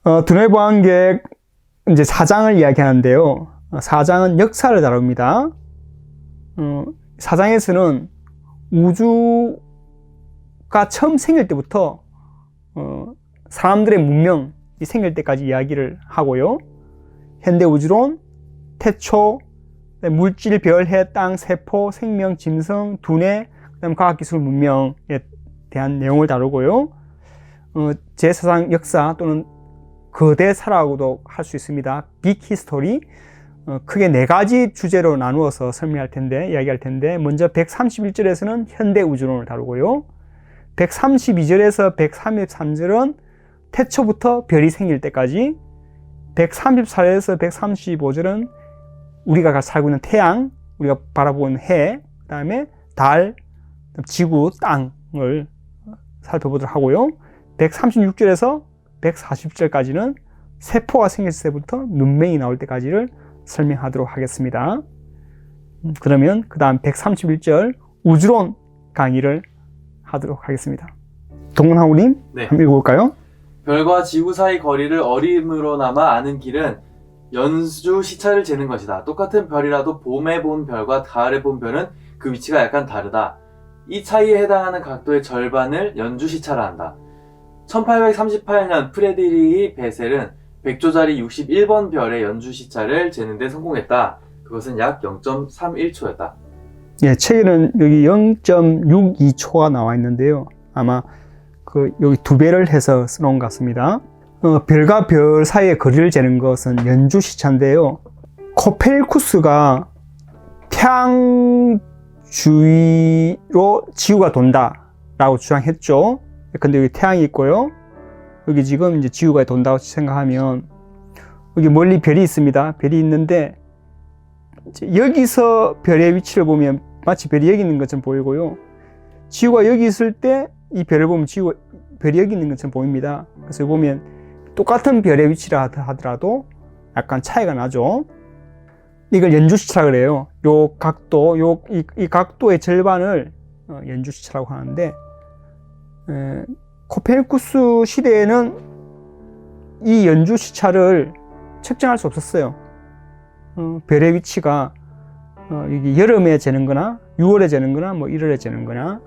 드론의 보안계획 이제 4장을 이야기하는데요. 4장은 역사를 다룹니다. 4장에서는 우주가 처음 생길 때부터 사람들의 문명이 생길 때까지 이야기를 하고요. 현대 우주론, 태초, 물질, 별, 해, 땅, 세포, 생명, 짐승, 두뇌, 그다음 과학기술 문명에 대한 내용을 다루고요. 제4장 역사 또는 거대사라고도 할 수 있습니다. 빅 히스토리, 크게 4가지 주제로 나누어서 이야기할 텐데 먼저 131절에서는 현대 우주론을 다루고요. 132절에서 133절은 태초부터 별이 생길 때까지, 134절에서 135절은 우리가 살고 있는 태양, 우리가 바라보는 해, 그 다음에 달, 지구, 땅을 살펴보도록 하고요. 136절에서 140절까지는 세포가 생겼을 때부터 눈맹이 나올 때까지를 설명하도록 하겠습니다. 그러면 그 다음 131절 우주론 강의를 하도록 하겠습니다. 동문하우님, 네. 한번 읽어볼까요? 별과 지구 사이 거리를 어림으로나마 아는 길은 연주 시차를 재는 것이다. 똑같은 별이라도 봄에 본 별과 가을에 본 별은 그 위치가 약간 다르다. 이 차이에 해당하는 각도의 절반을 연주 시차라 한다. 1838년 프레드리히 베셀은 100조짜리 61번 별의 연주 시차를 재는 데 성공했다. 그것은 약 0.31초였다. 예, 책에는 여기 0.62초가 나와 있는데요. 아마 여기 2배를 해서 써놓은 것 같습니다. 별과 별 사이의 거리를 재는 것은 연주 시차인데요. 코페르쿠스가 태양 주위로 지구가 돈다라고 주장했죠. 근데 여기 태양이 있고요. 여기 지금 이제 지구가 돈다고 생각하면 여기 멀리 별이 있습니다. 별이 있는데 여기서 별의 위치를 보면 마치 별이 여기 있는 것처럼 보이고요. 지구가 여기 있을 때 이 별을 보면 별이 여기 있는 것처럼 보입니다. 그래서 보면 똑같은 별의 위치라 하더라도 약간 차이가 나죠. 이걸 연주시차라고 그래요. 요 각도, 이 각도의 절반을 연주시차라고 하는데, 코페르쿠스 시대에는 이 연주시차를 측정할 수 없었어요. 별의 위치가 이게 여름에 재는 거나 6월에 재는 거나 뭐 1월에 재는 거나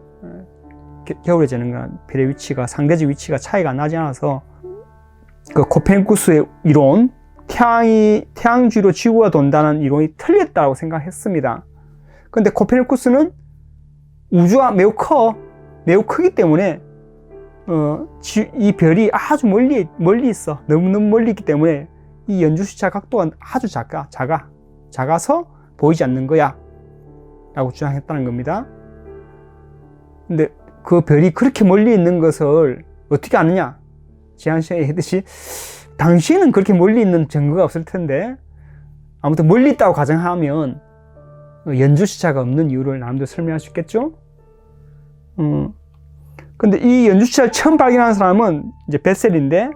겨울에 재는 거나 별의 위치가 상대적 위치가 차이가 나지 않아서 그 코페르쿠스의 이론, 태양 주위로 지구가 돈다는 이론이 틀렸다고 생각했습니다. 그런데 코페르쿠스는 우주가 매우 크기 때문에 이 별이 아주 멀리 있어. 너무너무 멀리 있기 때문에 이 연주시차 각도가 아주 작아서 보이지 않는 거야 라고 주장했다는 겁니다. 근데 그 별이 그렇게 멀리 있는 것을 어떻게 아느냐? 지난 시간에 했듯이 당시에는 그렇게 멀리 있는 증거가 없을 텐데 아무튼 멀리 있다고 가정하면 연주시차가 없는 이유를 나름대로 설명할 수 있겠죠? 근데 이 연주시차를 처음 발견한 사람은 이제 베셀인데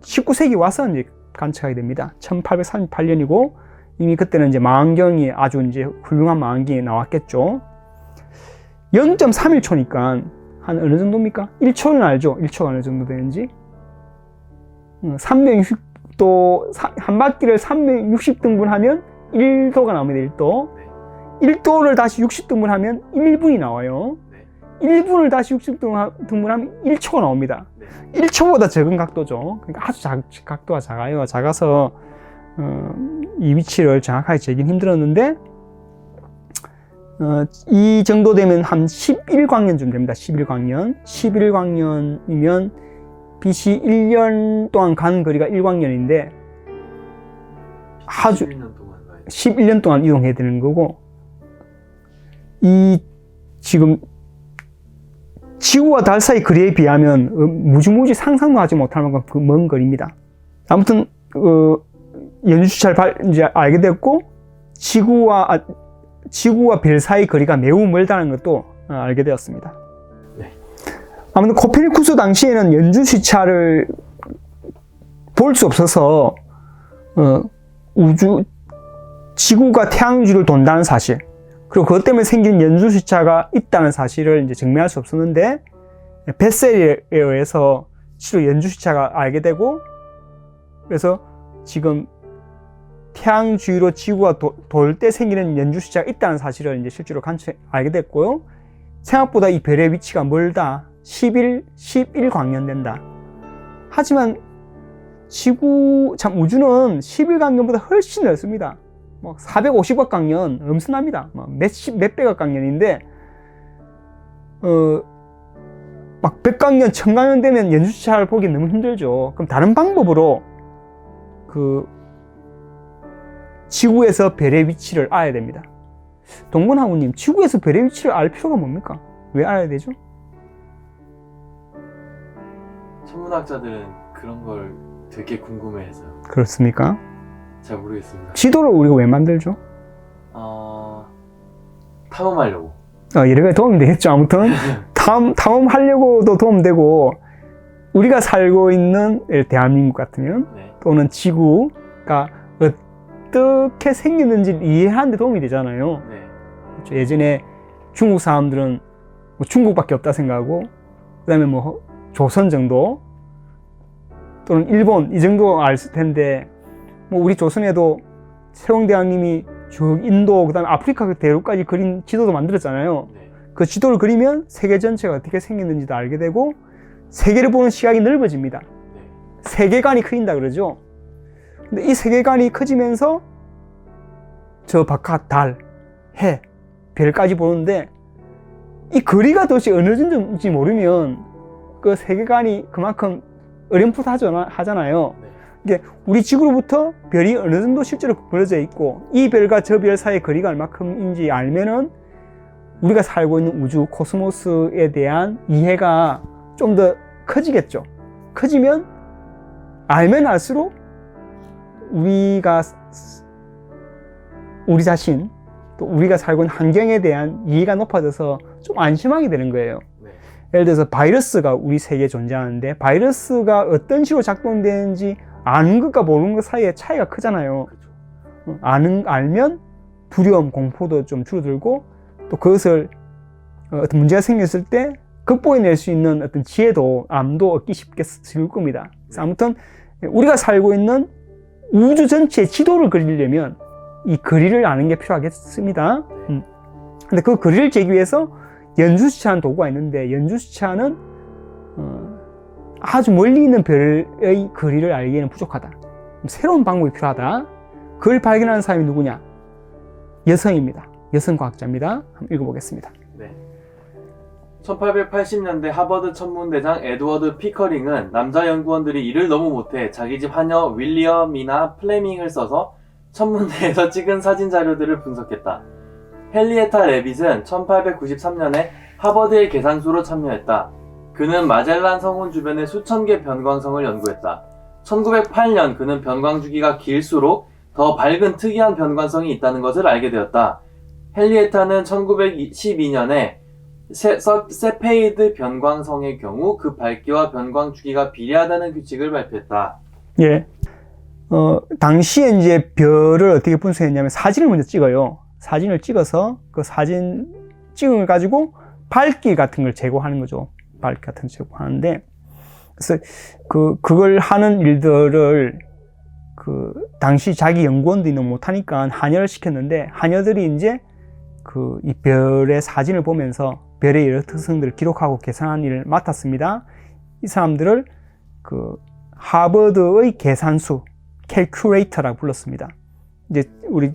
19세기 와서 이제 관측하게 됩니다. 1838년이고 이미 그때는 이제 망원경이 아주 이제 훌륭한 망원경이 나왔겠죠. 0.31초니까 한 어느 정도입니까? 1초는 알죠? 1초가 어느 정도 되는지. 360도, 한 바퀴를 360등분 하면 1도가 나옵니다. 1도. 1도를 다시 60등분 하면 1분이 나와요. 1분을 다시 60등분 하면 1초가 나옵니다. 1초보다 적은 각도죠. 그러니까 아주 각도가 작아요. 작아서 이 위치를 정확하게 재긴 힘들었는데 이 정도 되면 한 11광년쯤 됩니다. 11광년이면 빛이 1년 동안 간 거리가 1광년인데 아주 11년 동안 이동해야 되는 거고, 이 지금 지구와 달 사이 거리에 비하면 무지무지 상상도 하지 못할 만큼 먼 거리입니다. 아무튼 연주시차를 이제 알게 됐고 지구와 별 사이 거리가 매우 멀다는 것도 알게 되었습니다. 네. 아무튼 코페르쿠스 당시에는 연주시차를 볼 수 없어서 지구가 태양주를 돈다는 사실, 그리고 그것 때문에 생긴 연주시차가 있다는 사실을 이제 증명할 수 없었는데 베셀에 의해서 실로 연주시차가 알게 되고 그래서 지금 태양 주위로 지구가 돌 때 생기는 연주시차가 있다는 사실을 이제 실제로 알게 됐고요. 생각보다 이 별의 위치가 멀다. 11광년 된다. 하지만 우주는 11광년보다 훨씬 넓습니다. 뭐 450억 광년 엄청납니다. 몇 백억 광년인데 막 100광년, 1000광년 되면 연주시차를 보기 너무 힘들죠. 그럼 다른 방법으로 지구에서 별의 위치를 알아야 됩니다. 동근하우님, 지구에서 별의 위치를 알 필요가 뭡니까? 왜 알아야 되죠? 천문학자들은 그런 걸 되게 궁금해해서요. 그렇습니까? 잘 모르겠습니다. 지도를 우리가 왜 만들죠? 탐험하려고. 여러 가지 도움이 되겠죠. 아무튼 탐험하려고도 도움되고, 우리가 살고 있는 대한민국 같으면 네. 또는 지구가 어떻게 생겼는지를 이해하는 데 도움이 되잖아요. 네. 그렇죠. 예전에 중국 사람들은 뭐 중국밖에 없다 생각하고, 그 다음에 뭐 조선 정도 또는 일본 이 정도 알았을 텐데, 뭐 우리 조선에도 세종대왕님이 쭉 인도, 그 다음에 아프리카 대륙까지 그린 지도도 만들었잖아요. 네. 그 지도를 그리면 세계 전체가 어떻게 생겼는지도 알게 되고, 세계를 보는 시각이 넓어집니다. 네. 세계관이 커진다 그러죠. 근데 이 세계관이 커지면서 저 바깥 달, 해, 별까지 보는데, 이 거리가 도대체 어느 정도인지 모르면 그 세계관이 그만큼 어렴풋하잖아요. 네. 이게 우리 지구로부터 별이 어느 정도 실제로 벌어져 있고, 이 별과 저 별 사이의 거리가 얼마큼인지 알면은 우리가 살고 있는 우주, 코스모스에 대한 이해가 좀 더 커지겠죠. 커지면 알면 알수록 우리가 우리 자신, 또 우리가 살고 있는 환경에 대한 이해가 높아져서 좀 안심하게 되는 거예요. 네. 예를 들어서 바이러스가 우리 세계에 존재하는데, 바이러스가 어떤 식으로 작동되는지 아는 것과 모르는 것 사이에 차이가 크잖아요. 그렇죠. 알면 두려움, 공포도 좀 줄어들고, 또 그것을 어떤 문제가 생겼을 때 극복해낼 수 있는 어떤 지혜도, 암도 얻기 쉽게 쓸 겁니다. 그래서 아무튼 우리가 살고 있는 우주 전체의 지도를 그리려면 이 거리를 아는 게 필요하겠습니다. 근데 그 거리를 재기 위해서 연주시차라는 도구가 있는데, 연주시차는 아주 멀리 있는 별의 거리를 알기에는 부족하다. 새로운 방법이 필요하다. 그걸 발견하는 사람이 누구냐? 여성입니다. 여성 과학자입니다. 한번 읽어보겠습니다. 네. 1880년대 하버드 천문대장 에드워드 피커링은 남자 연구원들이 일을 너무 못해 자기 집 하녀 윌리엄이나 플레밍을 써서 천문대에서 찍은 사진 자료들을 분석했다. 헨리에타 레빗은 1893년에 하버드의 계산수로 참여했다. 그는 마젤란 성운 주변의 수천 개 변광성을 연구했다. 1908년 그는 변광 주기가 길수록 더 밝은 특이한 변광성이 있다는 것을 알게 되었다. 헨리에타는 1912년에 세페이드 변광성의 경우 그 밝기와 변광 주기가 비례하다는 규칙을 발표했다. 예. 당시에 이제 별을 어떻게 분석했냐면, 사진을 먼저 찍어요. 사진을 찍어서 그 사진 찍은 걸 가지고 밝기 같은 걸 제거하는 거죠. 밝기 같은 걸 제거하는데, 그래서 그걸 하는 일들을 당시 자기 연구원들이 너무 못하니까 하녀를 시켰는데, 하녀들이 이제 이 별의 사진을 보면서 별의 여러 특성들을 기록하고 계산하는 일을 맡았습니다. 이 사람들을 하버드의 계산수, 캘큘레이터라고 불렀습니다. 이제 우리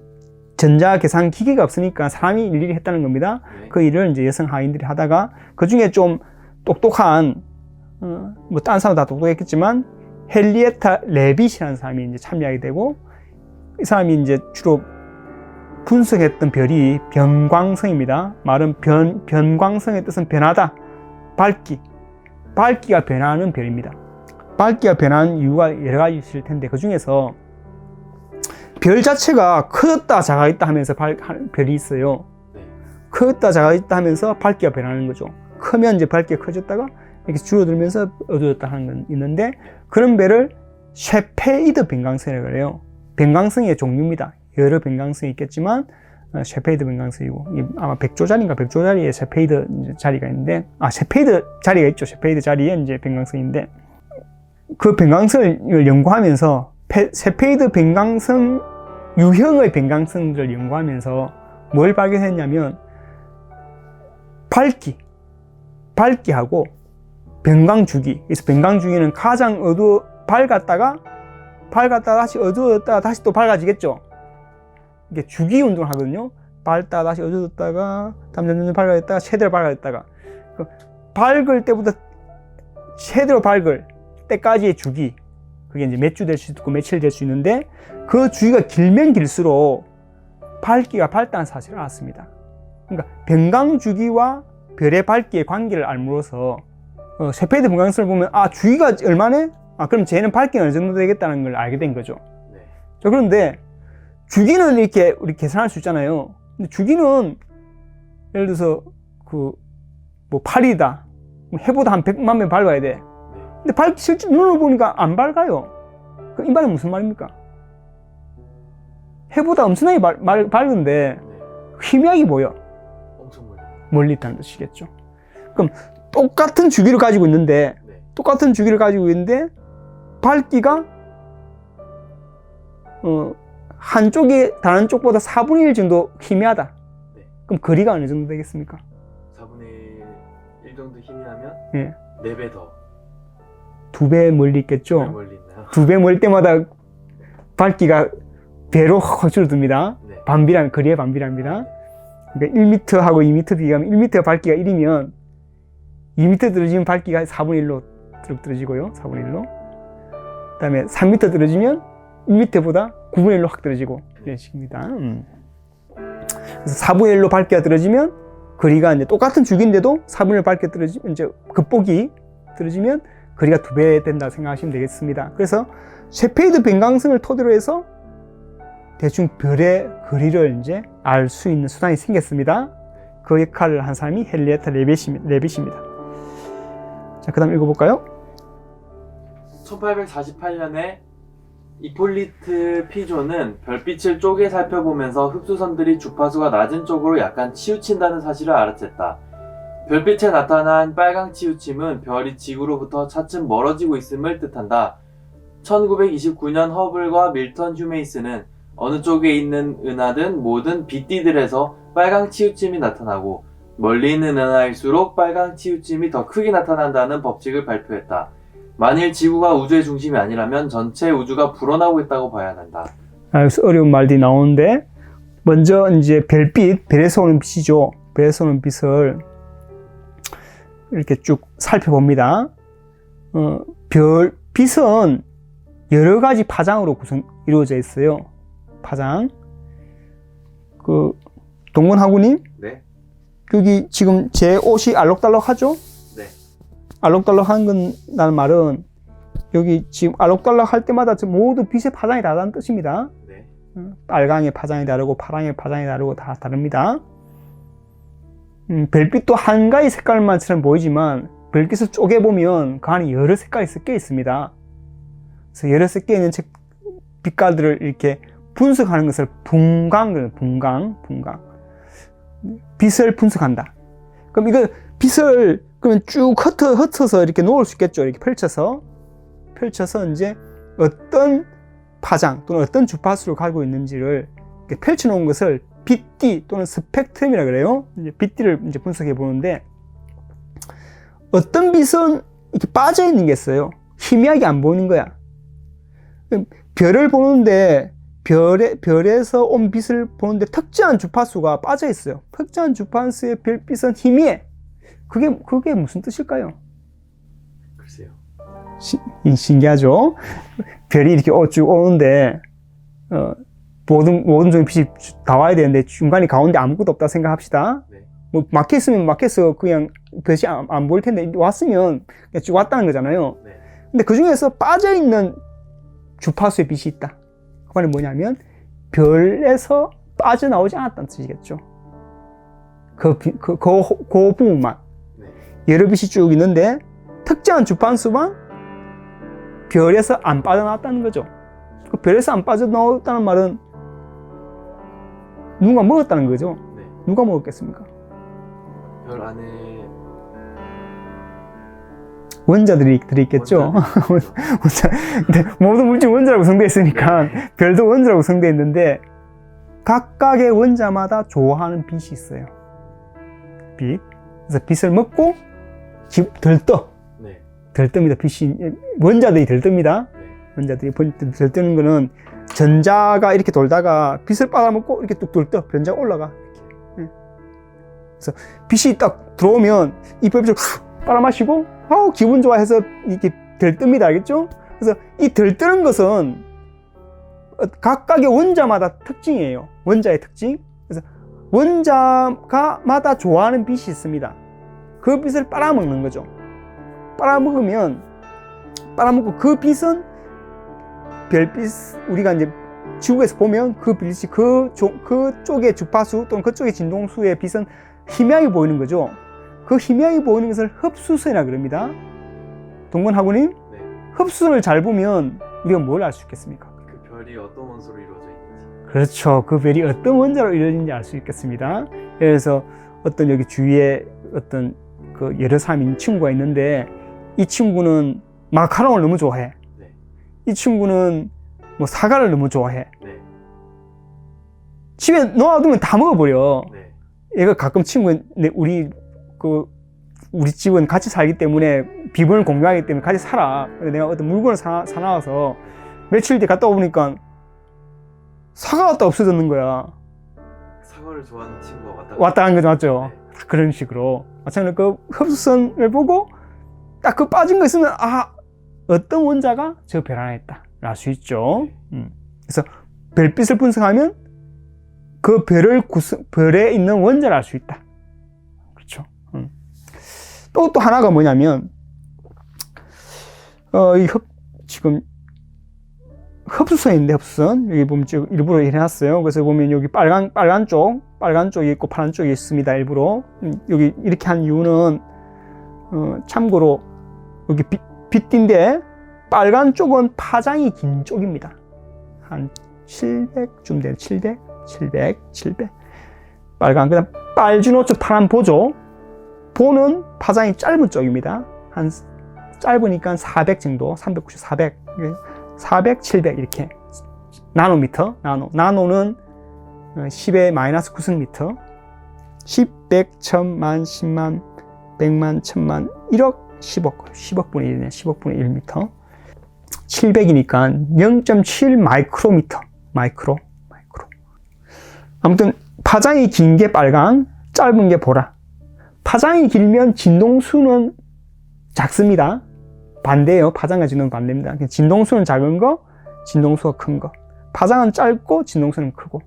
전자 계산 기기가 없으니까 사람이 일일이 했다는 겁니다. 네. 그 일을 이제 여성 하인들이 하다가, 그 중에 좀 똑똑한, 뭐 딴 사람 다 똑똑했겠지만 헨리에타 레빗이라는 사람이 이제 참여하게 되고, 이 사람이 이제 주로 분석했던 별이 변광성입니다. 말은 변광성의 뜻은 변하다, 밝기가 변하는 별입니다. 밝기가 변하는 이유가 여러 가지 있을 텐데, 그 중에서 별 자체가 커졌다 작아졌다 하면서 별이 있어요. 네. 커졌다 작아졌다 하면서 밝기가 변하는 거죠. 크면 이제 밝기가 커졌다가 이렇게 줄어들면서 어두워졌다 하는 건 있는데, 그런 별을 셰페이드 변광성이라고 해요. 변광성의 종류입니다. 여러 변광성이 있겠지만 셰페이드 변광성이고, 아마 백조자리인가 백조자리에 셰페이드 자리가 있는데, 셰페이드 자리가 있죠. 셰페이드 자리에 이제 변광성인데, 그 변광성을 연구하면서 세페이드 변광성 유형의 변광성들을 연구하면서 뭘 발견했냐면 밝기하고 변광 주기. 그래서 변광 주기는 가장 밝았다가 다시 어두워졌다가 다시 또 밝아지겠죠. 이게 주기 운동을 하거든요. 밝다가 다시 어두워졌다가 점점 밝아졌다가 최대로 밝아졌다가 밝을 때보다 최대로 밝을 때까지의 주기, 그게 이제 몇 주 될 수 있고 며칠 될 수 있는데 그 주기가 길면 길수록 밝기가 밝다는 사실을 알았습니다. 그러니까 변광 주기와 별의 밝기의 관계를 알므로써 세페이드 변광성을 보면 주기가 얼마네? 그럼 쟤는 밝기는 어느 정도 되겠다는 걸 알게 된 거죠. 네. 자, 그런데 주기는 이렇게 우리 계산할 수 있잖아요. 근데 주기는 예를 들어서 8이다. 해보다 한 100만 배 밝아야 돼. 근데 실제 눈으로 보니까 안 밝아요. 그 이 말은 무슨 말입니까? 해보다 엄청나게 밝은데 희미하게 보여. 엄청 멀리 있다는 뜻이겠죠. 그럼 똑같은 주기를 가지고 있는데 밝기가 한쪽이 다른 쪽보다 4분의 1 정도 희미하다. 네. 그럼 거리가 어느 정도 되겠습니까? 4분의 1 정도 희미하면 예. 4배 더. 2배 멀리 있겠죠? 2배 멀리 있나요? 2배 멀 때마다 밝기가 배로 줄어듭니다. 네. 거리의 반비례합니다. 그러니까 1m하고 2m 비교하면 1m 밝기가 1이면 2m 떨어지면 밝기가 4분의 1로 떨어지고요. 4분의 1로. 그 다음에 3m 떨어지면 1m보다 9분의 1로 확 떨어지고 이런 식입니다. 그래서 4분의 1로 밝기가 떨어지면 거리가 이제 똑같은 주기인데도 4분의 1 밝기가 떨어지면 이제 극복이 떨어지면 거리가 2배 된다 생각하시면 되겠습니다. 그래서 세페이드 변광성을 토대로 해서 대충 별의 거리를 이제 알 수 있는 수단이 생겼습니다. 그 역할을 한 사람이 헨리에타 레빗입니다. 자, 그 다음 읽어볼까요? 1848년에 이폴리트 피조는 별빛을 쪼개 살펴보면서 흡수선들이 주파수가 낮은 쪽으로 약간 치우친다는 사실을 알아챘다. 별빛에 나타난 빨강 치우침은 별이 지구로부터 차츰 멀어지고 있음을 뜻한다. 1929년 허블과 밀턴 휴메이스는 어느 쪽에 있는 은하든 모든 빛띠들에서 빨강 치우침이 나타나고 멀리 있는 은하일수록 빨강 치우침이 더 크게 나타난다는 법칙을 발표했다. 만일 지구가 우주의 중심이 아니라면 전체 우주가 불어나고 있다고 봐야 한다. 여기서 어려운 말들이 나오는데 먼저 이제 별에서 오는 빛이죠. 별에서 오는 빛을 이렇게 쭉 살펴봅니다. 빛은 여러 가지 파장으로 이루어져 있어요. 파장. 동문하구님? 네. 여기 지금 제 옷이 알록달록하죠? 네. 알록달록한 건다는 말은 여기 지금 알록달록 할 때마다 모두 빛의 파장이 다르다는 뜻입니다. 네. 빨강의 파장이 다르고 파랑의 파장이 다르고 다 다릅니다. 별빛도 한 가지 색깔만처럼 보이지만 별빛을 쪼개보면 그 안에 여러 색깔이 섞여 있습니다. 그래서 여러 섞여 있는 빛깔들을 이렇게 분석하는 것을 분광. 빛을 분석한다. 그럼 이거 빛을 그러면 쭉 흩어서 이렇게 놓을 수 있겠죠. 이렇게 펼쳐서 이제 어떤 파장 또는 어떤 주파수를 가지고 있는지를 이렇게 펼쳐놓은 것을 빛띠 또는 스펙트럼이라 그래요. 이제 빛띠를 이제 분석해 보는데 어떤 빛은 이렇게 빠져 있는 게 있어요. 희미하게 안 보이는 거야. 별을 보는데 별에서 온 빛을 보는데 특정한 주파수가 빠져 있어요. 특정한 주파수의 별빛은 희미해. 그게 무슨 뜻일까요? 글쎄요. 신기하죠? 별이 이렇게 쭉 오는데 모든 종의 빛이 다 와야 되는데 중간에 가운데 아무것도 없다 생각합시다. 네. 뭐 막혔으면 막혀서 그냥 빛이 안 보일 텐데 왔으면 그냥 쭉 왔다는 거잖아요. 네. 근데 그 중에서 빠져 있는 주파수의 빛이 있다. 그 말은 뭐냐면 별에서 빠져나오지 않았다는 뜻이겠죠. 그 부분만. 네. 여러 빛이 쭉 있는데 특정한 주파수만 별에서 안 빠져나왔다는 거죠. 그 별에서 안 빠져나왔다는 말은 누가 먹었다는 거죠. 네. 누가 먹었겠습니까? 별 안에 원자들이 들어있겠죠. 근데 모든 물질은 원자라고 구성되어 있으니까 별도 원자라고 구성되어 있는데 각각의 원자마다 좋아하는 빛이 있어요. 빛. 그래서 빛을 먹고 들떠. 네. 들뜹니다. 빛이 원자들이 들뜹니다. 네. 원자들이 들뜨는 거는 전자가 이렇게 돌다가 빛을 빨아먹고 이렇게 뚝 들떠. 변자가 올라가. 이렇게. 그래서 빛이 딱 들어오면 이 별빛을 빨아마시고 기분 좋아해서 이렇게 들뜹니다. 알겠죠? 그래서 이 들뜨는 것은 각각의 원자마다 특징이에요. 원자의 특징. 그래서 원자마다 좋아하는 빛이 있습니다. 그 빛을 빨아먹는 거죠. 빨아먹고 그 빛은 별빛, 우리가 이제 지구에서 보면 그 빛이 그쪽의 주파수 또는 그쪽의 진동수의 빛은 희미하게 보이는 거죠. 그 희미하게 보이는 것을 흡수선이라 그럽니다. 동건하고님, 네. 흡수선을 잘 보면 우리가 뭘 알 수 있겠습니까? 그 별이 어떤 원소로 이루어져 있는지. 그렇죠. 그 별이 어떤 원자로 이루어진지 알 수 있겠습니다. 그래서 어떤 여기 주위에 어떤 그 여러 사람인 친구가 있는데 이 친구는 마카롱을 너무 좋아해. 네. 이 친구는 뭐 사과를 너무 좋아해. 네. 집에 놓아두면 다 먹어버려. 네. 얘가 가끔 우리 집은 같이 살기 때문에 비번을 공유하기 때문에 같이 살아. 근데 내가 어떤 물건을 사놔서 며칠 뒤에 갔다 오니까 사과가 또 없어졌는 거야. 사과를 좋아하는 친구가 왔다 간 거죠, 맞죠? 네. 그런 식으로. 마찬가지로 그 흡수선을 보고 딱 그 빠진 거 있으면 어떤 원자가 저 별 안에 있다 알 수 있죠. 그래서 별빛을 분석하면 그 별에 있는 원자를 알 수 있다. 그렇죠. 또 하나가 뭐냐면 지금 흡수선인데 흡수선 여기 보면 지금 일부러 해놨어요. 그래서 보면 여기 빨간 쪽이 있고 파란 쪽이 있습니다. 일부러 여기 이렇게 한 이유는 참고로 여기 빛인데 빨간 쪽은 파장이 긴 쪽입니다. 한 700쯤 돼요. 700. 빨간. 그다음 빨주노초 파란 보죠. 보는 파장이 짧은 쪽입니다. 한 짧으니까 400 정도, 390, 400, 400, 700 이렇게 나노미터. 나노는 10의 마이너스 9승미터. 10, 100, 1000만, 10만, 100만, 1000만, 1억, 10억분의 1이네. 10억분의 1미터. 700이니까 0.7 마이크로미터. 마이크로. 아무튼 파장이 긴 게 빨강, 짧은 게 보라. 파장이 길면 진동수는 작습니다. 반대예요. 파장과 진동은 반대입니다. 진동수는 작은 거, 진동수가 큰 거. 파장은 짧고 진동수는 크고.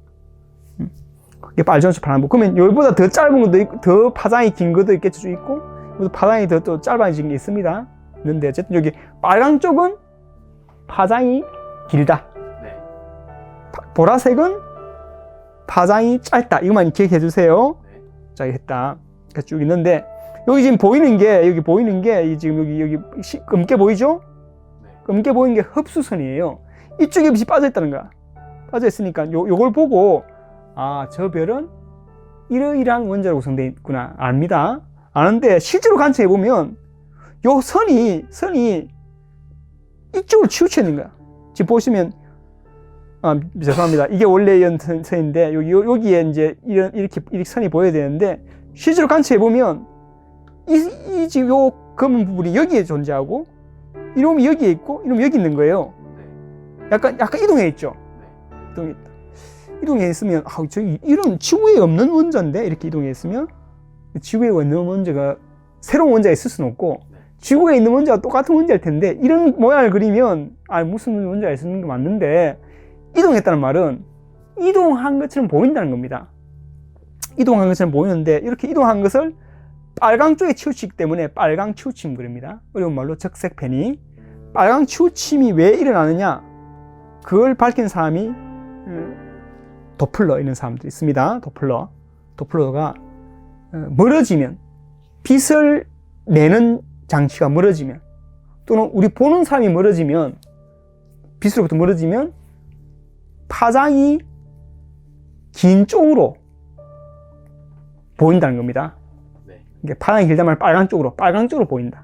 이게 빨주노초 파란보. 그러면 여기보다 더 짧은 것도 있고, 더 파장이 긴 것도 있겠죠, 있고, 여기도 파장이 더 짧아진 게 있습니다. 있는데 어쨌든 여기 빨강 쪽은 파장이 길다. 네. 보라색은 파장이 짧다. 이것만 기억해 주세요. 네. 자, 했다. 쭉 있는데 여기 지금 보이는 게 지금 여기 검게 보이죠? 네. 검게 보이는 게 흡수선이에요. 이쪽에 빛이 빠져 있다는 거야. 빠져 있으니까 요걸 보고 저 별은 이러이러한 원자로 구성되어 있구나 압니다. 아는데 실제로 관찰해 보면 요 선이 이쪽으로 치우쳐 있는 거야. 지금 보시면 죄송합니다. 이게 원래 연선인데 여기에 이제 이렇게 선이 보여야 되는데 실제로 관찰해 보면 이 지금 요 검은 부분이 여기에 존재하고 이놈이 여기에 있고 이놈이 여기 있는 거예요. 약간 이동해 있죠. 이동해 있으면 저기 이런 지구에 없는 원자인데 이렇게 이동해 있으면 지구에 없는 원자가 새로운 원자가 있을 수는 없고 지구에 있는 원자가 똑같은 원자일 텐데 이런 모양을 그리면 무슨 원자가 있는 게 맞는데 이동했다는 말은 이동한 것처럼 보인다는 겁니다. 이동한 것처럼 보이는데 이렇게 이동한 것을 빨강 쪽에 치우치기 때문에 빨강 치우침 그립니다. 어려운 말로 적색 펜이. 빨강 치우침이 왜 일어나느냐? 그걸 밝힌 사람이 도플러 이런 사람들이 있습니다. 도플러가 멀어지면 빛을 내는 장치가 멀어지면 또는 우리 보는 사람이 멀어지면 빛으로부터 멀어지면 파장이 긴 쪽으로 보인다는 겁니다. 네. 이게 파장이 길다면 빨강 쪽으로 보인다.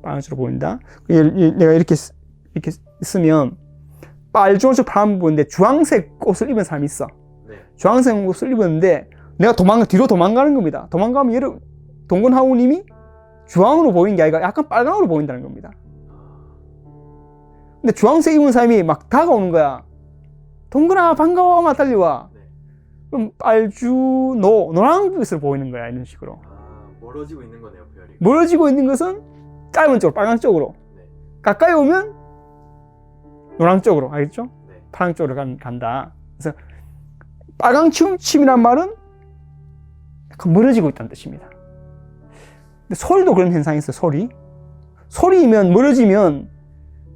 빨강색으로 보인다. 내가 이렇게 쓰면 빨주노초 파란 보이는데 주황색 옷을 입은 사람이 있어. 네. 주황색 옷을 입었는데 내가 뒤로 도망가는 겁니다. 도망가면 동근 하우님이 주황으로 보이는 게 아니라 약간 빨강으로 보인다는 겁니다. 근데 주황색 입은 사람이 막 다가오는 거야. 동근아 반가워 막 달려와. 네. 그럼 노란빛으로 보이는 거야. 이런 식으로. 멀어지고 있는 거네요, 별이. 멀어지고 있는 것은 짧은 쪽으로, 빨강 쪽으로. 네. 가까이 오면 노랑 쪽으로, 알겠죠? 네. 파랑 쪽으로 간다. 그래서 빨강 치우침이란 말은 약간 멀어지고 있다는 뜻입니다. 근데 소리도 그런 현상이 있어요. 소리면 멀어지면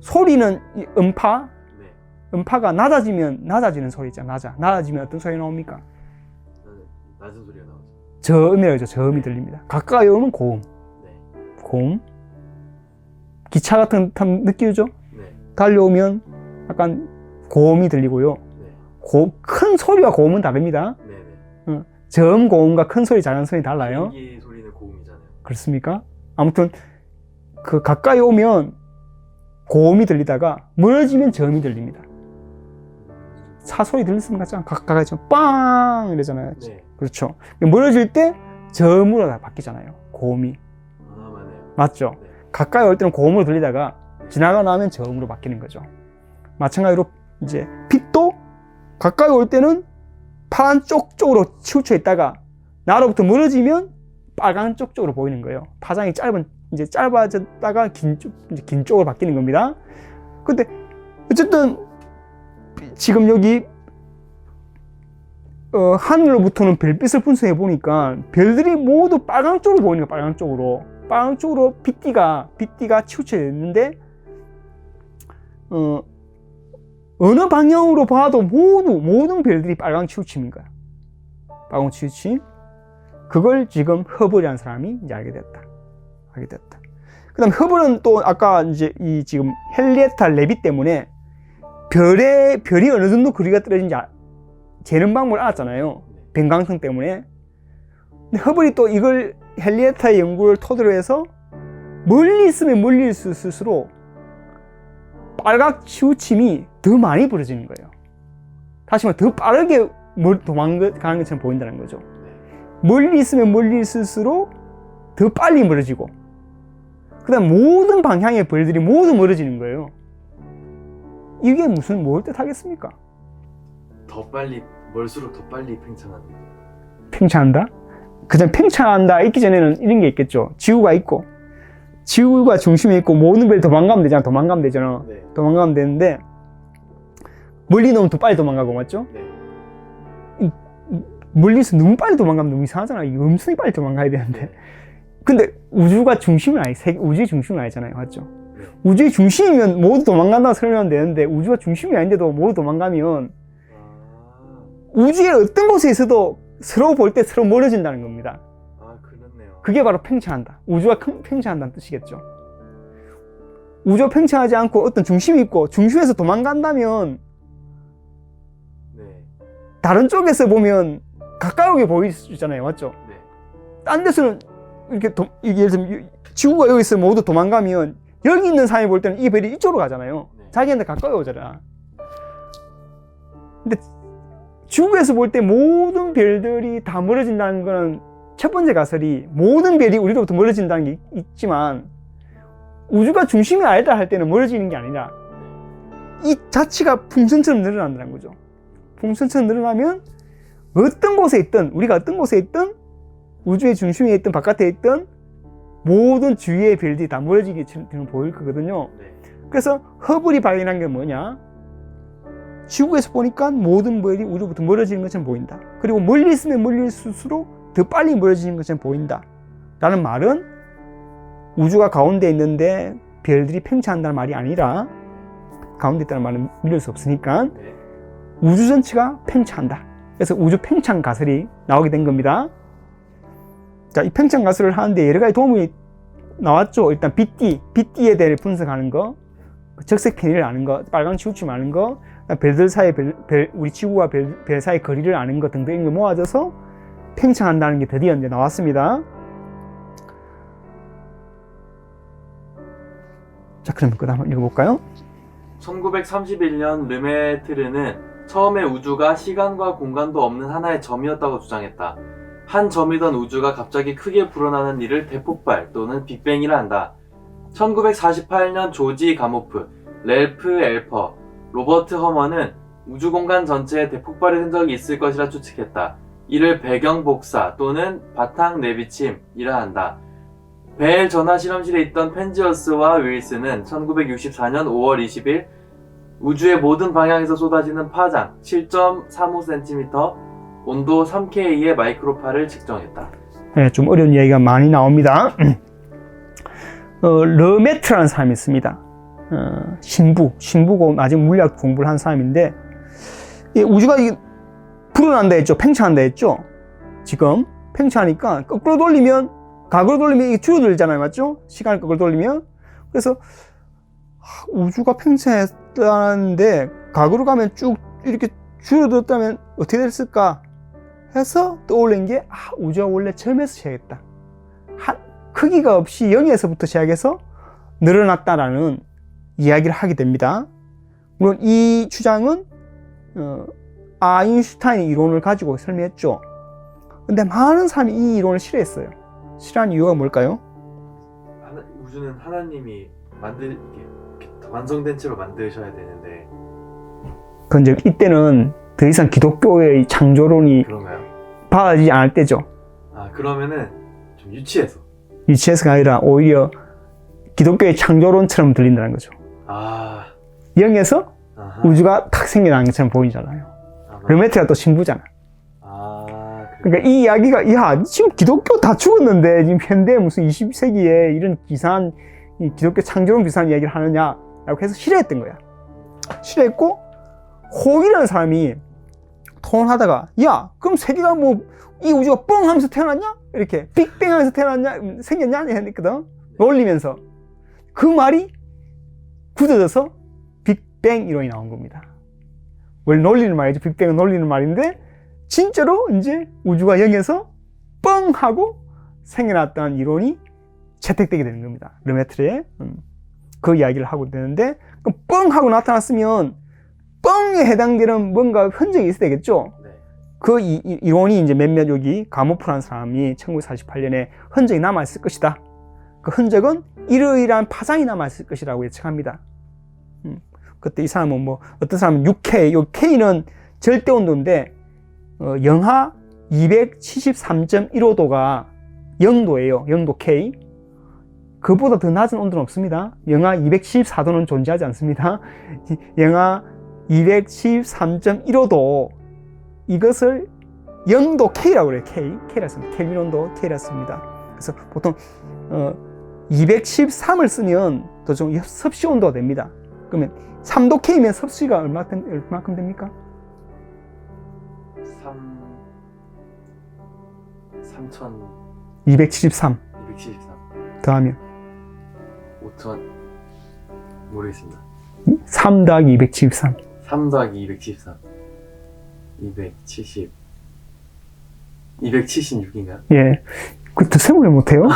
소리는 이 음파, 네. 음파가 낮아지는 소리 있잖아. 낮아지면 어떤 소리 나옵니까? 낮은 소리가 나오죠. 저음이라고 저음이 들립니다. 가까이 오면 고음. 네. 고음. 기차 같은 탐 느끼죠? 네. 달려오면 약간 고음이 들리고요. 네. 큰 소리와 고음은 다릅니다. 네. 네. 저음 고음과 큰 소리, 작은 소리 달라요. 비행기 소리는 고음이잖아요. 그렇습니까? 아무튼 그 가까이 오면 고음이 들리다가 멀어지면 저음이 들립니다. 차 소리 들리는 것 같잖아. 가까이 좀 빵 이러잖아요. 네. 그렇죠. 멀어질 때 저음으로 다 바뀌잖아요. 고음이. 맞네요. 맞죠? 네. 가까이 올 때는 고음으로 들리다가 지나가 나면 저음으로 바뀌는 거죠. 마찬가지로 이제 빛도 가까이 올 때는 파란 쪽으로 치우쳐 있다가 나로부터 멀어지면 빨간 쪽으로 보이는 거예요. 파장이 짧아졌다가 긴 쪽으로 바뀌는 겁니다. 근데 어쨌든 지금 여기 하늘로부터는 별빛을 분석해 보니까 별들이 모두 빨강 쪽으로 보이는 거예요. 빨강 쪽으로 빛띠가 치우쳐 있는데 어느 방향으로 봐도 모든 별들이 빨강 치우침인 거야. 빨강 치우침. 그걸 지금 허블이라는 사람이 이제 알게 됐다. 그 다음 허블은 또 아까 이제 지금 헨리에타 레비 때문에 별이 어느 정도 거리가 떨어진지 재는 방법을 알았잖아요. 변광성 때문에. 근데 허블이 또 이걸 헨리에타의 연구를 토대로 해서 멀리 있으면 멀리 있을수록 빨각 치우침이 더 많이 벌어지는 거예요. 다시 말해 더 빠르게 도망가는 것처럼 보인다는 거죠. 멀리 있으면 멀리 있을수록 더 빨리 멀어지고 그 다음 모든 방향의 별들이 모두 멀어지는 거예요. 이게 뭘 뜻하겠습니까? 더 빨리 멀수록 더 빨리 팽창하는 거죠. 팽창한다? 그냥 팽창한다 있기 전에는 이런 게 있겠죠. 지구가 있고 지구가 중심에 있고 모든 별이 도망가면 되잖아. 네. 도망가면 되는데 멀리 놓으면 더 빨리 도망가고 맞죠? 네. 멀리서 너무 빨리 도망가면 너무 이상하잖아. 엄청 빨리 도망가야 되는데. 네. 근데 우주의 중심은 아니잖아요. 맞죠? 네. 우주의 중심이면 모두 도망간다고 설명하면 되는데 우주가 중심이 아닌데도 모두 도망가면 우주의 어떤 곳에 있어도 서로 볼 때 서로 멀어진다는 겁니다. 그렇네요. 그게 바로 팽창한다. 우주가 팽창한다는 뜻이겠죠. 우주가 팽창하지 않고 어떤 중심이 있고 중심에서 도망간다면 네. 다른 쪽에서 보면 가까우게 보일 수 있잖아요. 맞죠? 네. 딴 데서는 이렇게 예를 들면 지구가 여기 있으면 모두 도망가면 여기 있는 사람이 볼 때는 이 별이 이쪽으로 가잖아요. 네. 자기한테 가까이 오잖아. 근데 지구에서 볼 때 모든 별들이 다 멀어진다는 거는 첫 번째 가설이 모든 별이 우리로부터 멀어진다는 게 있지만 우주가 중심이 아니다 할 때는 멀어지는 게 아니라 이 자체가 풍선처럼 늘어난다는 거죠. 풍선처럼 늘어나면 어떤 곳에 있든 우리가 어떤 곳에 있든 우주의 중심에 있든 바깥에 있든 모든 주위의 별들이 다 멀어지게 보일 거거든요. 네. 그래서 허블이 발견한 게 뭐냐? 지구에서 보니까 모든 별이 우리로부터 멀어지는 것처럼 보인다. 그리고 멀리 있으면 멀리 있을수록 더 빨리 멀어지는 것처럼 보인다. 라는 말은 우주가 가운데 있는데 별들이 팽창한다는 말이 아니라 가운데 있다는 말은 믿을 수 없으니까 네. 우주 전체가 팽창한다. 그래서 우주 팽창 가설이 나오게 된 겁니다. 자, 이 팽창 가설을 하는데 여러 가지 도움이 나왔죠. 일단 빛띠에 대해 분석하는 거, 적색 편의를 아는 거, 빨강 치우침 아는 거, 별들 사이 우리 지구와 별 사이 거리를 아는 거 등등이 모아져서 팽창한다는 게 드디어 이제 나왔습니다. 자, 그러면 그 다음 한번 읽어볼까요? 1931년 르메트르는 처음에 우주가 시간과 공간도 없는 하나의 점이었다고 주장했다. 한 점이던 우주가 갑자기 크게 불어나는 일을 대폭발 또는 빅뱅이라 한다. 1948년 조지 가모프, 렐프 엘퍼, 로버트 허먼은 우주공간 전체에 대폭발의 흔적이 있을 것이라 추측했다. 이를 배경 복사 또는 바탕 내비침이라 한다. 벨 전화 실험실에 있던 펜지어스와 윌슨은 1964년 5월 20일 우주의 모든 방향에서 쏟아지는 파장 7.35cm, 온도 3K의 마이크로파를 측정했다. 네, 좀 어려운 이야기가 많이 나옵니다. 르메트라는 사람이 있습니다. 신부고 아직 물리학 공부를 한 사람인데, 이 우주가 불어난다 했죠. 팽창한다 했죠. 지금 팽창하니까 거꾸로 돌리면, 각으로 돌리면 이게 줄어들잖아요. 맞죠? 시간을 거꾸로 돌리면. 그래서 우주가 팽창했다는데 각으로 가면 쭉 이렇게 줄어들었다면 어떻게 됐을까 해서 떠올린 게, 우주가 원래 점에서 시작했다. 크기가 없이 0에서부터 시작해서 늘어났다라는 이야기를 하게 됩니다. 물론 이 주장은 아인슈타인의 이론을 가지고 설명했죠. 근데 많은 사람이 이 이론을 싫어했어요. 싫어하는 이유가 뭘까요? 우주는 하나님이 이렇게 완성된 채로 만드셔야 되는데. 그건 이제 이때는 더 이상 기독교의 창조론이 그런가요? 받아지지 않을 때죠. 그러면은 좀 유치해서가 아니라 오히려 기독교의 창조론처럼 들린다는 거죠. 0에서 우주가 탁 생겨나는 것처럼 보이잖아요. 르메트가 또 신부잖아. 그러니까 이 이야기가, 지금 기독교 다 죽었는데 지금 현대 무슨 20세기에 이런 기사한 기독교 창조론 비슷한 이야기를 하느냐라고 해서 싫어했던 거야. 싫어했고, 호이라는 사람이 토론하다가, 그럼 세계가 이 우주가 뻥 하면서 태어났냐? 이렇게 빅뱅 하면서 생겼냐? 했거든. 놀리면서. 그 말이 굳어져서 빅뱅 이론이 나온 겁니다. 원래 놀리는 말이죠. 빅뱅은 놀리는 말인데, 진짜로 이제 우주가 0에서 뻥 하고 생겨났다는 이론이 채택되게 되는 겁니다. 르메트르의 그 이야기를 하고 되는데, 그럼 뻥 하고 나타났으면 뻥에 해당되는 뭔가 흔적이 있어야 되겠죠. 그 이론이 이제 몇몇 여기 가모프라는 사람이 1948년에 흔적이 남아있을 것이다. 그 흔적은 이러이러한 파장이 남아있을 것이라고 예측합니다. 그때 이 사람은 어떤 사람은 6K, 요 K는 절대 온도인데, 영하 273.15도가 0도예요. 0도 K. 그보다 더 낮은 온도는 없습니다. 영하 274도는 존재하지 않습니다. 영하 273.15도, 이것을 0도 K라고 그래요. K라 씁니다. 켈빈 온도 K라 씁니다. 그래서 보통 213을 쓰면 더 좀 섭씨 온도가 됩니다. 그러면 3도 K면 섭씨가 얼마큼 됩니까? 273 더하면 5천 모르겠습니다. 3 더하기 273 3 더하기 276인가요? 예, 그 세모를 못해요?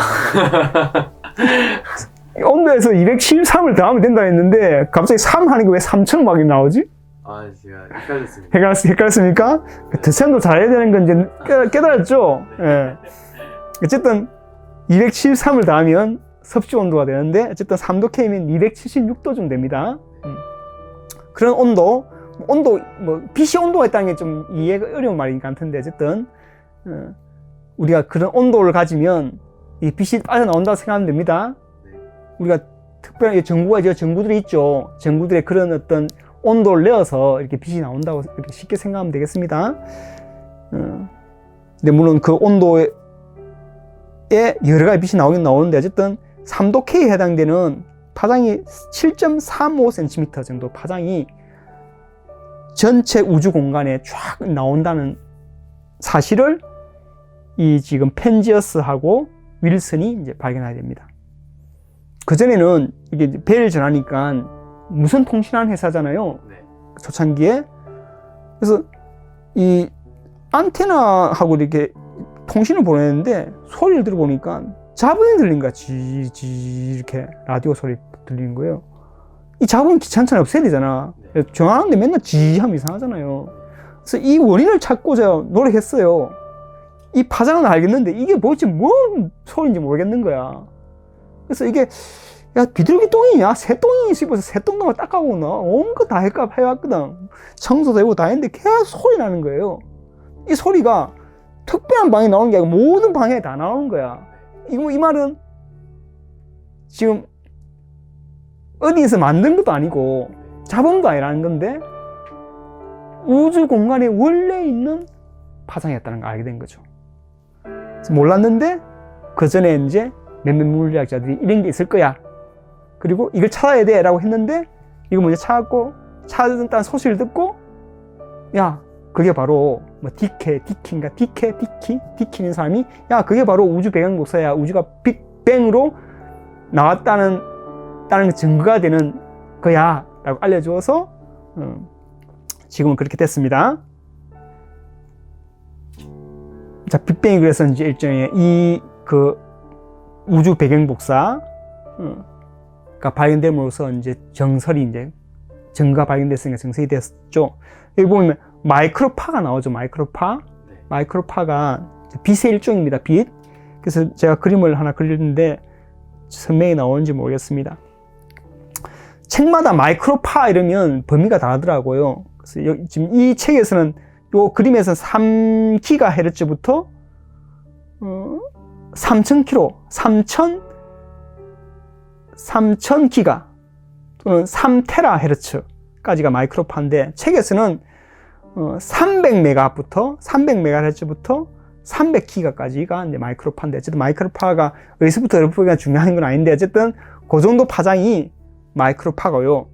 온도에서 273을 더하면 된다 했는데 갑자기 3 하는 게 왜 3천 막이 나오지? 제가 헷갈렸습니다. 헷갈렸습니까? 드셈도 잘해야 되는 건 이제 깨달았죠? 예. 어쨌든 273을 더하면 섭씨 온도가 되는데, 어쨌든 3도 K면 276도쯤 됩니다. 그런 온도, 빛이 온도가 있다는 게 좀 이해가 어려운 말인 것 같은데, 어쨌든 우리가 그런 온도를 가지면 이 빛이 빠져나온다고 생각하면 됩니다. 우리가 특별하게 전구들이 있죠. 전구들의 그런 어떤 온도를 내어서 이렇게 빛이 나온다고 이렇게 쉽게 생각하면 되겠습니다. 근데 물론 그 온도에 여러 가지 빛이 나오긴 나오는데, 어쨌든 3도 K에 해당되는 파장이 7.35cm 정도 파장이 전체 우주 공간에 쫙 나온다는 사실을 이 지금 펜지어스하고 윌슨이 이제 발견하게 됩니다. 그전에는 이게 벨 전하니까 무선 통신하는 회사잖아요. 초창기에. 그래서 이 안테나하고 이렇게 통신을 보내는데 소리를 들어보니까 잡음이 들린 거야. 지지 이렇게 라디오 소리 들리는 거예요. 이 잡음 귀찮잖아요. 없애야 되잖아. 정하는데 맨날 지하면 이상하잖아요. 그래서 이 원인을 찾고자 노력했어요. 이 파장은 알겠는데 이게 뭐지 뭔 소리인지 모르겠는 거야. 그래서 이게 야 비둘기 똥이냐 새똥이 씹어서 새똥놈을 닦아오고 나 온거 다 해왔거든. 청소도 해고 다 했는데 계속 소리 나는 거예요. 이 소리가 특별한 방에 나오는 게 아니고 모든 방에 다 나오는 거야. 이 말은 지금 어디에서 만든 것도 아니고 잡음도 아니라는 건데 우주 공간에 원래 있는 파장이었다는 걸 알게 된 거죠. 그래서 몰랐는데 그 전에 이제 몇몇 물리학자들이 이런 게 있을 거야. 그리고 이걸 찾아야 돼 라고 했는데 이거 먼저 찾았고 찾았다는 소식을 듣고 야 그게 바로 뭐 디키는 사람이 야 그게 바로 우주 배경 복사야. 우주가 빅뱅으로 나왔다는 증거가 되는 거야 라고 알려줘서 지금은 그렇게 됐습니다. 자, 빅뱅이 그래서 이제 일종의 이 그 우주 배경 복사가 발견됨으로써 이제 정설이 이제 증거가 발견됐으니까 정설이 됐죠. 여기 보면 마이크로파가 나오죠. 마이크로파가 빛의 일종입니다. 빛. 그래서 제가 그림을 하나 그렸는데 선명히 나오는지 모르겠습니다. 책마다 마이크로파 이러면 범위가 다르더라고요. 그래서 지금 이 책에서는 이 그림에서 3GHz부터 3000기가 또는 3THz까지가 마이크로파인데 책에서는 300메가부터 300기가까지가 이제 마이크로파인데 어쨌든 마이크로파가 어디서부터 어디까지가 중요한 건 아닌데 어쨌든 그 정도 파장이 마이크로파고요.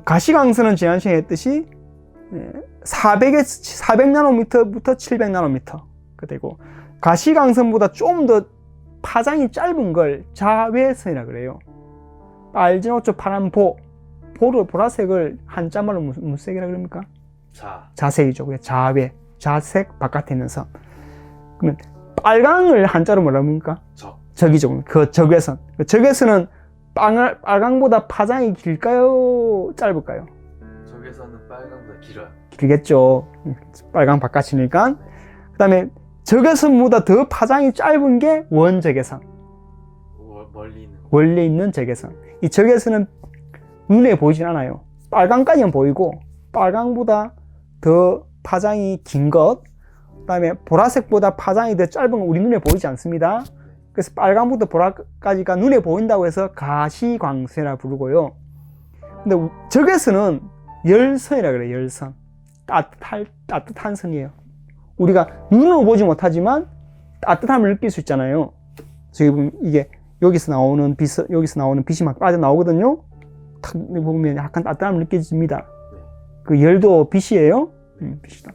가시광선은 지난 시간에 했듯이 400나노미터부터 700나노미터가 되고 가시광선보다 좀 더 파장이 짧은 걸 자외선이라 그래요. 빨주노초 파란 보라색을 한자말로 무슨 색이라 그럽니까? 자색이죠. 자색 바깥에 있는 선. 그러면 빨강을 한자로 뭐라 합니까? 적이죠. 그 적외선. 적외선은 빨강보다 파장이 길까요? 짧을까요? 적외선은 빨강보다 길어요. 길겠죠. 빨강 바깥이니까. 그 다음에 적외선보다 더 파장이 짧은 게 원적외선. 멀리 있는 적외선. 이 적외선은 눈에 보이진 않아요. 빨강까지는 보이고 빨강보다 더 파장이 긴 것, 그 다음에 보라색보다 파장이 더 짧은 건 우리 눈에 보이지 않습니다. 그래서 빨강부터 보라까지가 눈에 보인다고 해서 가시광선이라 부르고요. 근데 적외선은 열선이라 그래요. 열선. 따뜻한 선이에요. 우리가 눈으로 보지 못하지만 따뜻함을 느낄 수 있잖아요. 그래서 이게 여기서 나오는 빛이 막 빠져나오거든요. 탁 보면 약간 따뜻함을 느껴집니다. 그 열도 빛이에요. 빛이다.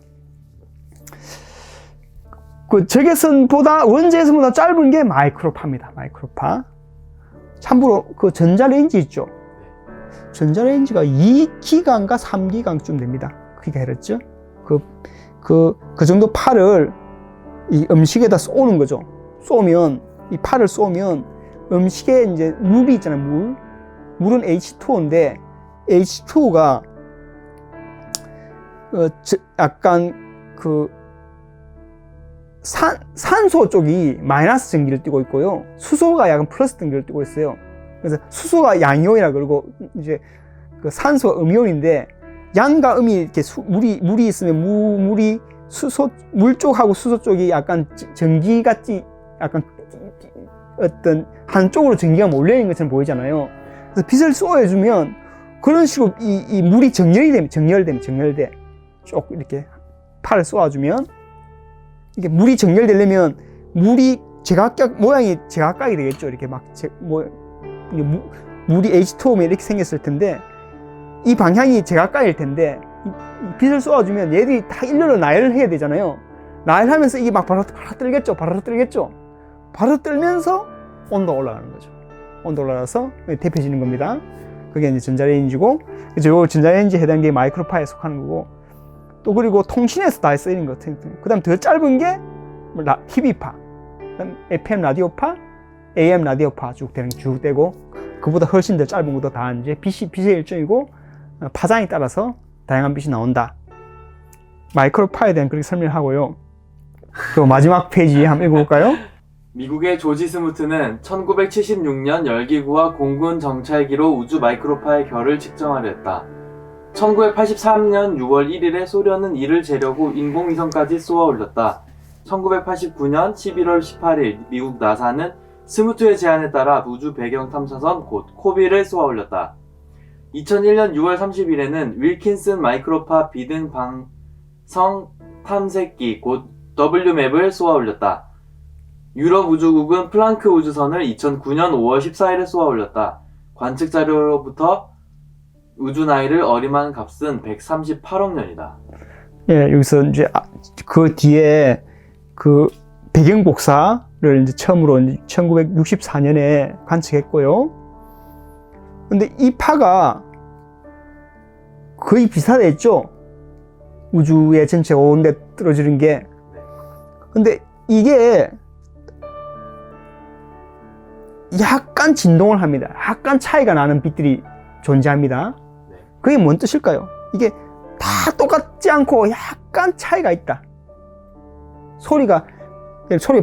그 적외선보다 원적외선보다 짧은 게 마이크로파입니다. 마이크로파. 참고로 그 전자레인지 있죠. 전자레인지가 2기가인가 3기가쯤 됩니다. 그게 그랬죠. 그 정도 팔을 이 음식에다 쏘는 거죠. 쏘면 이 팔을 쏘면 음식에 이제 물이 있잖아요. 물은 H2O인데 H2O가 약간 그 산소 쪽이 마이너스 전기를 띠고 있고요. 수소가 약간 플러스 전기를 띠고 있어요. 그래서 수소가 양이온이라 그러고 이제 그 산소가 음이온인데 양과 음이 이렇게 물이 있으면 물 쪽하고 수소 쪽이 약간 전기같이 약간 어떤 한쪽으로 전기가 몰려있는 것처럼 보이잖아요. 그래서 빛을 쏘여주면 그런 식으로 이 물이 정렬돼. 쭉 이렇게 팔을 쏘아주면 이게 물이 정렬되려면 물이 모양이 제각각이 되겠죠. 이렇게 물이 H2O면 이렇게 생겼을 텐데 이 방향이 제각각일 텐데 이 빛을 쏘아주면 얘들이 다 일렬로 나열을 해야 되잖아요. 나열하면서 이게 막 바로 떨겠죠. 바로 떨면서 온도가 올라가는 거죠. 온도 올라가서 대표지는 겁니다. 그게 이제 전자레인지고, 그래서 요 전자레인지에 해당되는 마이크로파에 속하는 거고, 또 그리고 통신에서 다 쓰이는 것 같아요. 그 다음 더 짧은 게 TV파. 그다음 FM 라디오파, AM 라디오파 쭉 되고 그보다 훨씬 더 짧은 것도 다 이제 빛의 일종이고 파장에 따라서 다양한 빛이 나온다. 마이크로파에 대한 그렇게 설명을 하고요. 또 마지막 페이지 한번 읽어볼까요? 미국의 조지 스무트는 1976년 열기구와 공군 정찰기로 우주 마이크로파의 결을 측정하려 했다. 1983년 6월 1일에 소련은 이를 재려고 인공위성까지 쏘아 올렸다. 1989년 11월 18일 미국 나사는 스무트의 제안에 따라 우주 배경 탐사선 곧 코비를 쏘아 올렸다. 2001년 6월 30일에는 윌킨슨 마이크로파 비등 방성 탐색기 곧 WMAP을 쏘아 올렸다. 유럽 우주국은 플랑크 우주선을 2009년 5월 14일에 쏘아 올렸다. 관측 자료로부터 우주 나이를 어림한 값은 138억 년이다. 예, 여기서 이제 그 뒤에 그 배경 복사를 이제 처음으로 1964년에 관측했고요. 근데 이 파가 거의 비슷하댔죠? 우주의 전체 온데 떨어지는 게. 근데 이게 약간 진동을 합니다. 약간 차이가 나는 빛들이 존재합니다. 그게 뭔 뜻일까요? 이게 다 똑같지 않고 약간 차이가 있다. 소리가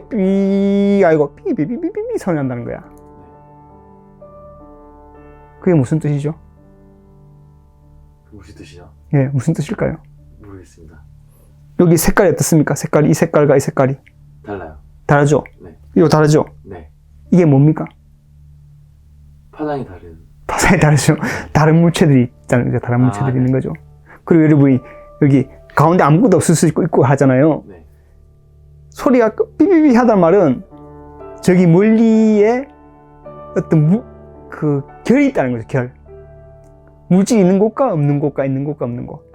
삐 아니고 삐삐삐삐삐 소리 난다는 거야. 그게 무슨 뜻이죠? 무슨 뜻이죠? 예, 무슨 뜻일까요? 모르겠습니다. 여기 색깔이 어떻습니까? 색깔이 이 색깔과 이 색깔이 달라요. 다르죠? 네. 이거 다르죠? 네. 이게 뭡니까? 파장이 다른. 파장이 다르죠. 다른 물체들이 있다는 거죠. 다른 물체들이 네. 있는 거죠. 그리고 여러분이 여기 가운데 아무것도 없을 수 있고 하잖아요. 네. 소리가 삐삐삐 하단 말은 저기 멀리에 어떤 그 결이 있다는 거죠. 결. 물질이 있는 곳과 없는 곳과 있는 곳과 없는 곳.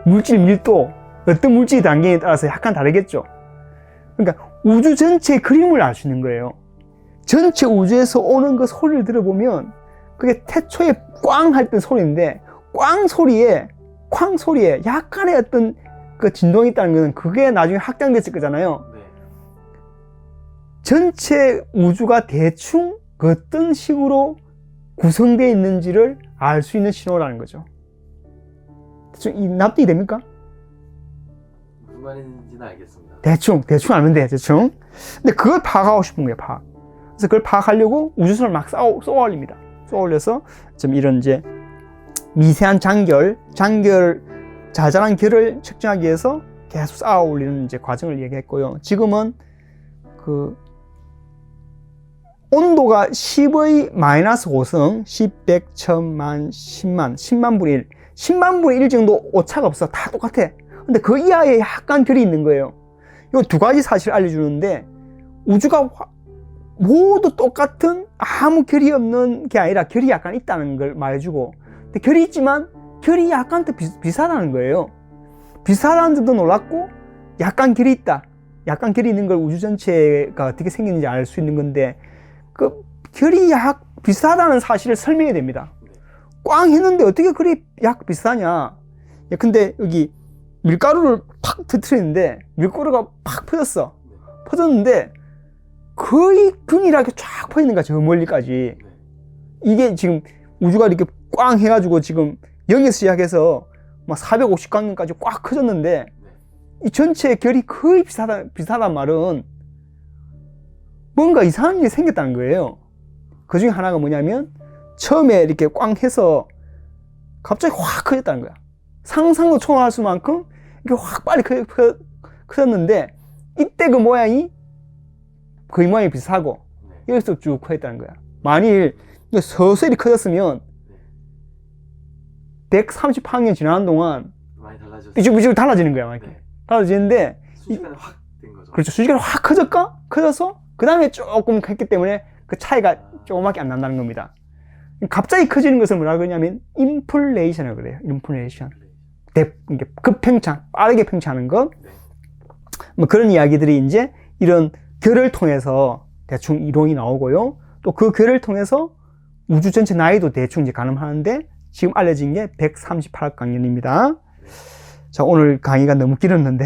물질 밀도, 어떤 물질이 단계에 따라서 약간 다르겠죠. 그러니까 우주 전체의 그림을 알 수 있는 거예요. 전체 우주에서 오는 그 소리를 들어보면 그게 태초에 꽝 할 때 소리인데 꽝 소리에 약간의 어떤 그 진동이 있다는 것은 그게 나중에 확장됐을 거잖아요. 네. 전체 우주가 대충 어떤 식으로 구성되어 있는지를 알 수 있는 신호라는 거죠. 대충 납득이 됩니까? 무슨 말인지는 알겠습니다. 대충 알면 돼, 대충. 근데 그걸 파악하고 싶은 거예요, 파악. 그래서 그걸 파악하려고 우주선을 막 쏘아 올립니다. 쏘아 올려서 좀 이런 이제 미세한 자잘한 결을 측정하기 위해서 계속 쌓아 올리는 이제 과정을 얘기했고요. 지금은 그 온도가 10의 마이너스 5성, 10, 100, 1000만, 10만, 10만 분의 1. 10만 분의 1 정도 오차가 없어. 다 똑같아. 근데 그 이하에 약간 결이 있는 거예요. 이 두 가지 사실을 알려주는데 우주가 모두 똑같은 아무 결이 없는 게 아니라 결이 약간 있다는 걸 말해주고, 근데 결이 있지만 결이 약간 더 비슷하다는 거예요. 비슷하다는 점도 놀랍고 약간 결이 있다. 약간 결이 있는 걸 우주 전체가 어떻게 생기는지 알 수 있는 건데 그 결이 약 비슷하다는 사실을 설명해야 됩니다. 꽝 했는데 어떻게 결이 약 비슷하냐. 근데 여기 밀가루를 팍 터뜨리는데 밀가루가 팍 퍼졌어. 퍼졌는데 거의 균일하게 쫙 퍼지는 거야. 저 멀리까지. 이게 지금 우주가 이렇게 꽝 해가지고 지금 0에서 시작해서 막 450광년까지 꽉 커졌는데 이 전체 결이 거의 비슷하단 말은 뭔가 이상한 일이 생겼다는 거예요. 그 중에 하나가 뭐냐면 처음에 이렇게 꽝 해서 갑자기 확 커졌다는 거야. 상상도 초월할 수만큼 이렇게 확 빨리 커졌는데 이때 그 모양이 거의 모양이 비슷하고 여기서 쭉 커졌다는 거야. 만일 서서히 커졌으면 138년 지나는 동안 많이 달라졌어요. 삐죽삐죽 달라지는 거야. 막 이렇게. 달라지는데 순식간에 확 된 거죠. 그렇죠. 순식간에 확 커져서 그 다음에 조금 했기 때문에 그 차이가 조금밖에 안 난다는 겁니다. 갑자기 커지는 것을 뭐라 그러냐면 인플레이션이라고 그래요. 인플레이션. 급팽창, 빠르게 팽창하는 것. 뭐 그런 이야기들이 이제 이런 결을 통해서 대충 이론이 나오고요. 또 그 결을 통해서 우주 전체 나이도 대충 이제 가늠하는데 지금 알려진 게 138억 광년입니다. 자, 오늘 강의가 너무 길었는데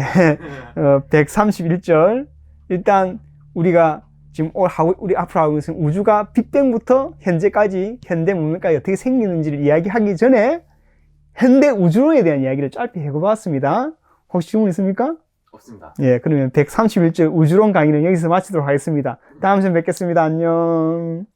131절 일단 우리가 지금 우리 앞으로 하고 있는 우주가 빅뱅부터 현재까지 현대 문명까지 어떻게 생기는지를 이야기하기 전에 현대 우주론에 대한 이야기를 짧게 해보았습니다. 혹시 질문 있습니까? 없습니다. 예, 그러면 131주 우주론 강의는 여기서 마치도록 하겠습니다. 다음 시간에 뵙겠습니다. 안녕.